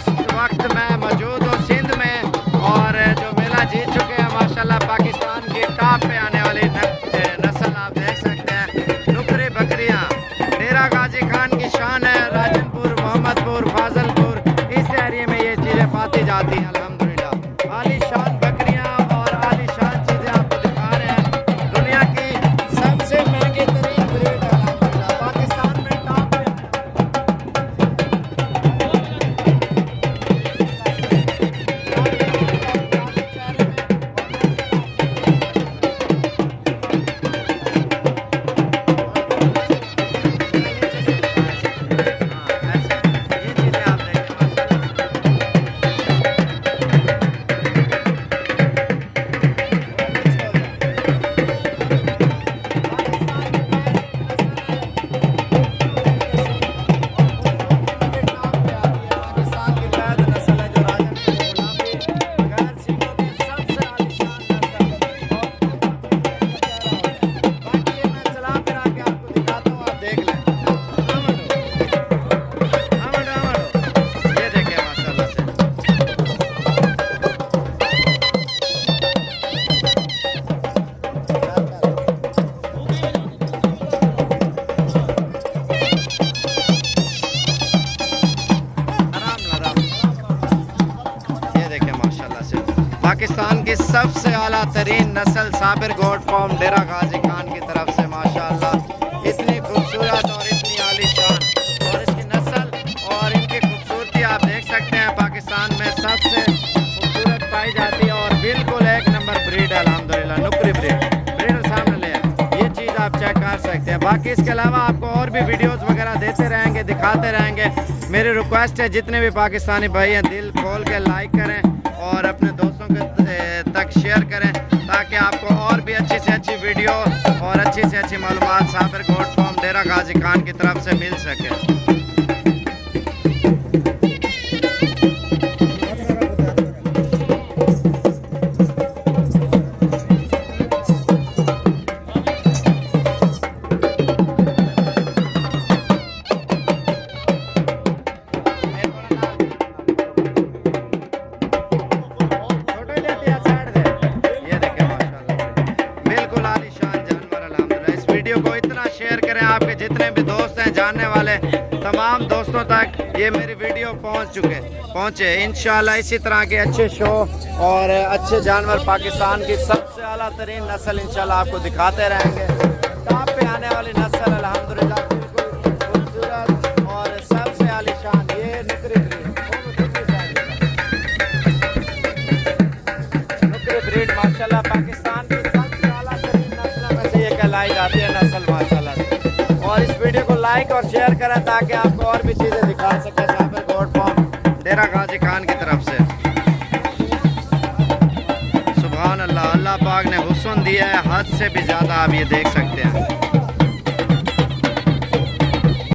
इस वक्त मैं मौजूद हूँ सिंध में और जो मेला जीत चुके हैं माशाल्लाह पाकिस्तान की टॉप पे आने वाली नस्ल आप देख सकते हैं। नुकरी बकरियाँ डेरा गाजी खान की शान है। राजनपुर, मोहम्मदपुर, फाजलपुर इस एरिया में ये चीज़ें पाती जाती हैं। अल्हम्दुलिल्लाह आलीशान बकरियाँ और आलीशान चीज़ें आपको दिखा रहे हैं। दुनिया की सबसे महंगी तरीन ब्रीड है अल्हम्दुलिल्लाह, पाकिस्तान में टॉप पे पाकिस्तान की सबसे आला तरीन नस्ल साबिर गोट फॉर्म डेरा गाजी खान की तरफ से माशाल्लाह इतनी खूबसूरत और इतनी आलीशान और इसकी नस्ल और इनकी खूबसूरती आप देख सकते हैं पाकिस्तान में सबसे खूबसूरत पाई जाती है और बिल्कुल एक नंबर ब्रीड है अल्हम्दुलिल्लाह। नुकरी ब्रीड सामने ले ये चीज़ आप चेक कर सकते हैं। बाकी इसके अलावा आपको और भी वीडियोज़ वगैरह देते रहेंगे, दिखाते रहेंगे। मेरी रिक्वेस्ट है जितने भी पाकिस्तानी भाई हैं दिल खोल के लाइक करें और अपने दोस्तों के तक शेयर करें ताकि आपको और भी अच्छी से अच्छी वीडियो और अच्छी से अच्छी मालूमात साबिर गोट फॉर्म डेरा गाजी खान की तरफ से मिल सके। आपके जितने भी दोस्त हैं जानने वाले तमाम दोस्तों तक ये मेरी वीडियो पहुंचे इंशाल्लाह। इसी तरह के अच्छे शो और अच्छे जानवर पाकिस्तान की सबसे आला तरीन नस्ल इंशाल्लाह आपको दिखाते रहेंगे। टॉप पे आने वाली नस्ल अल्हम्दुलिल्लाह बिल्कुल खूबसूरत और सबसे आलीशान ये नुकरी ब्रीड माशाल्लाह पाकिस्तान की सबसे आला तरीन नस्ल में से ये कहलाई जाती है नस्ल माशाल्लाह। और इस वीडियो को लाइक और शेयर करें ताकि आपको और भी चीज़ें दिखा सके साबिर गोट फॉर्म डेरा गाजी खान की तरफ से। सुभान अल्लाह, अल्लाह पाक ने हुस्न दिया है हद से भी ज़्यादा, आप ये देख सकते हैं।